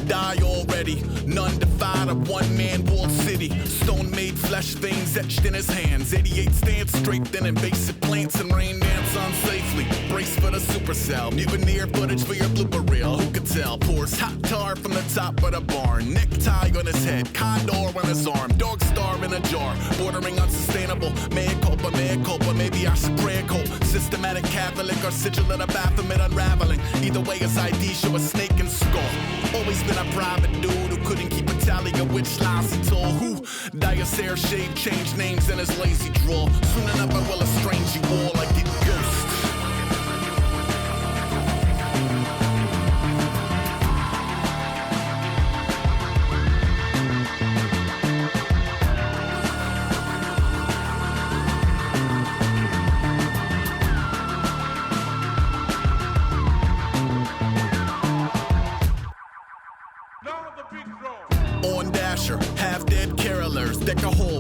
die already. None defied a one-man walled city. Stone-made flesh veins etched in his hands. 88 stands straight, then invasive plants and rain dance on safely. Brace for the supercell. Mutineer footage for your blooper reel. Who could tell? Pours hot tar from the top of the barn. Necktie on his head, condor on his arm. Dog star in a jar, bordering unsustainable. Mea culpa, maybe I should pray a cold. Systematic Catholic or sigil at a Baphomet unraveling. Either way, his ID show a snake and skull. Always been a private dude who couldn't keep a tally of which lies he told. Who? Dye his hair, shave, change names in his lazy drawl. Soon enough I will estrange you all like it ghost.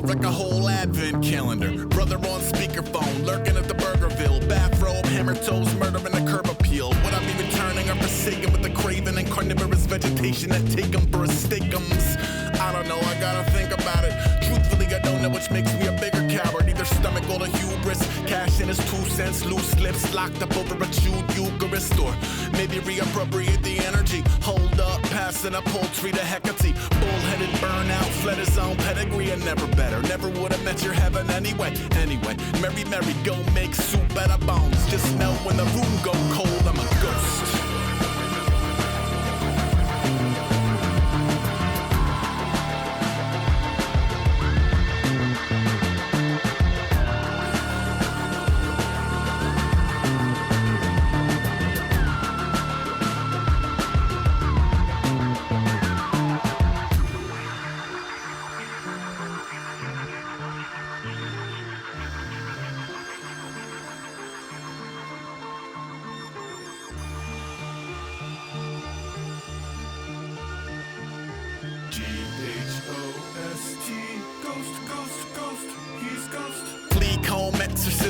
Wreck a whole advent calendar. Brother on speakerphone, lurking at the Burgerville. Bathrobe, hammer toes, murdering the curb appeal. Would I be returning or forsaken with the craven and carnivorous vegetation that take them for a steakums? I don't know, I gotta think about it. Truthfully, I don't know which makes me a bigger coward. Either stomach or the hubris. Cash in his 2 cents, loose lips locked up over a chewed Eucharist. Or maybe reappropriate the energy. Hold up, passing up poultry to Hecate. Bullheaded burnout, fled his own pedigree and never better. Never would have met your heaven anyway. Mary, go make soup out of bones. Just know when the room go cold, I'm a ghost.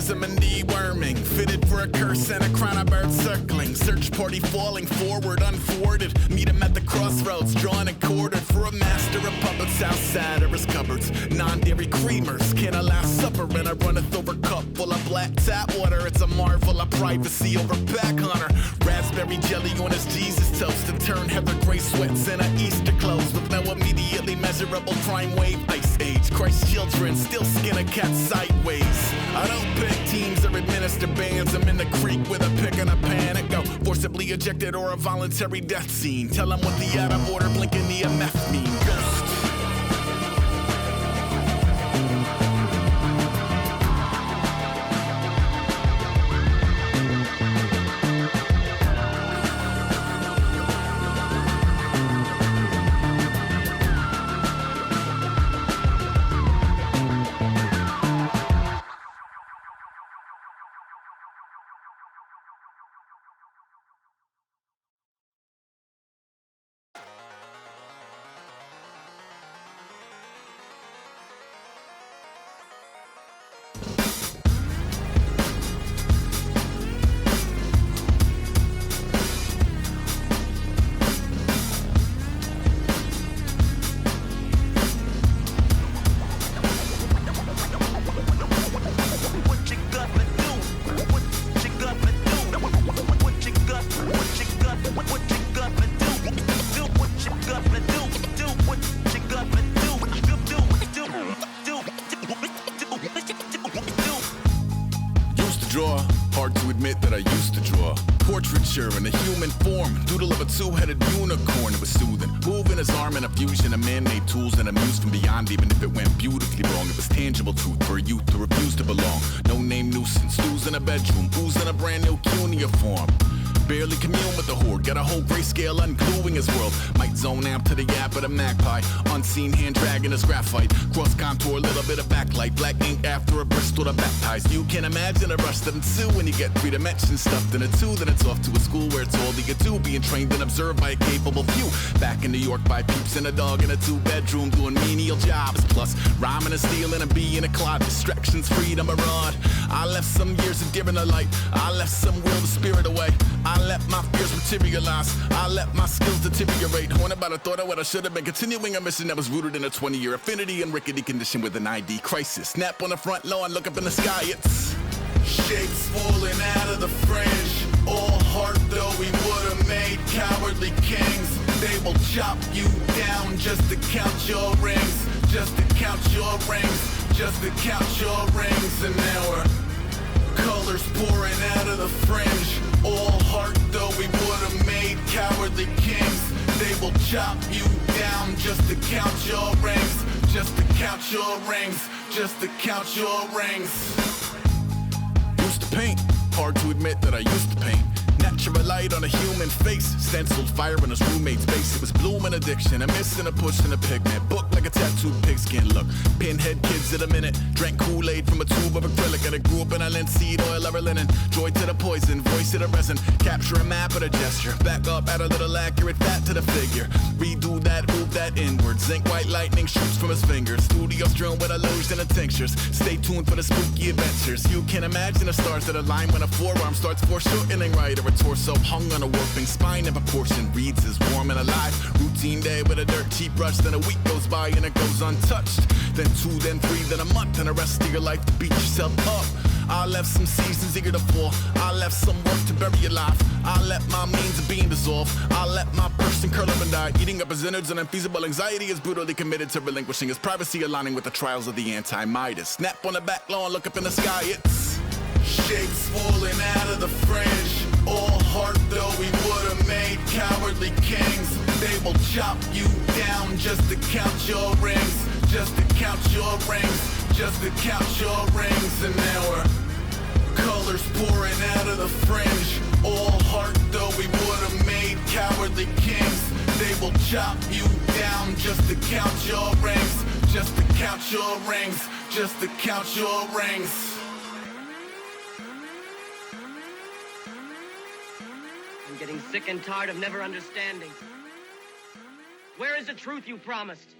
And deworming, fitted for a curse and a crown of birds circling. Search party falling forward, unthwarted. Meet him at the crossroads, drawn and quartered for a master of puppets outside of his cupboards. Non-dairy creamers can allow supper, and I runneth over cup full of black tap water. It's a marvel of privacy over pack hunter. Raspberry jelly on his Jesus toast and turn Heather Gray sweats in her Easter clothes with no immediately measurable crime wave. Ice age, Christ's children still skin a cat sideways. I don't pick teams or administer bans. I'm in the creek with a pick and a pan and go forcibly ejected or a voluntary death scene. Tell them what the out of order blinking EMF mean. Ghost. Hard to admit that I used to draw portraiture in a human form, doodle of a two-headed unicorn. It was soothing, moving his arm in a fusion of man-made tools and a muse from beyond. Even if it went beautifully wrong, it was tangible truth for a youth to refuse to belong. No name nuisance, who's in a bedroom, who's in a brand new cuneiform. Barely commune with the horde, got a whole grayscale ungluing his world. Might zone amp to the yap of the magpie, unseen hand dragging his graphite. Cross contour, little bit of backlight, black ink after a Bristol to baptize. You can imagine a rush that ensue when you get 3 dimensions stuffed in a 2. Then it's off to a school where it's all you get to, being trained and observed by a capable few. Back in New York by peeps and a dog in a 2-bedroom doing menial jobs. Plus rhyming and stealing and being a clod, distractions, freedom, a rod. I left some years of deer in the light, I left some will the spirit away. I I let my fears materialize. I let my skills deteriorate. Haunted by the thought of what I should have been. Continuing a mission that was rooted in a 20-year affinity and rickety condition with an ID crisis. Snap on the front lawn, look up in the sky, it's shapes falling out of the fringe. All heart though we would've made cowardly kings. They will chop you down just to count your rings. Just to count your rings. Just to count your rings. And now we're colors pouring out of the fringe. All heart though we would've made cowardly kings. They will chop you down just to count your rings. Just to count your rings. Just to count your rings. Used to paint, hard to admit that I used to paint. Natural light on a human face, stenciled fire in his roommate's face. It was bloom and addiction, a miss and a push and a pigment. Book like a tattooed pigskin look. Pinhead kids at a minute. Drank Kool-Aid from a tube of acrylic, and I grew up in a linseed oil or a linen. Joy to the poison, voice to the resin. Capture a map of the gesture. Back up, add a little accurate fat to the figure. Redo that, move that inward. Zinc white lightning shoots from his fingers. Studio strewn with illusion and tinctures. Stay tuned for the spooky adventures. You can imagine the stars that align when a forearm starts foreshortening right, or a torso hung on a warping spine of a portion reads as warm and alive. Routine day with a dirt cheap brush, then a week goes by and it goes untouched. Then 2, then 3, then a month, and the rest of your life to beat yourself up. I left some seasons eager to fall. I left some work to bury alive. I let my means of being dissolve. I let my person curl up and die. Eating up his innards and unfeasible anxiety is brutally committed to relinquishing his privacy, aligning with the trials of the anti-Midas. Snap on the back lawn, look up in the sky, it's shapes falling out of the fringe. All heart though we would've made cowardly kings. They will chop you down just to count your rings. Just to count your rings. Just to count your rings. And now we're colors pouring out of the fringe. All heart though we would've made cowardly kings. They will chop you down just to count your rings. Just to count your rings. Just to count your rings. I'm getting sick and tired of never understanding. Where is the truth you promised?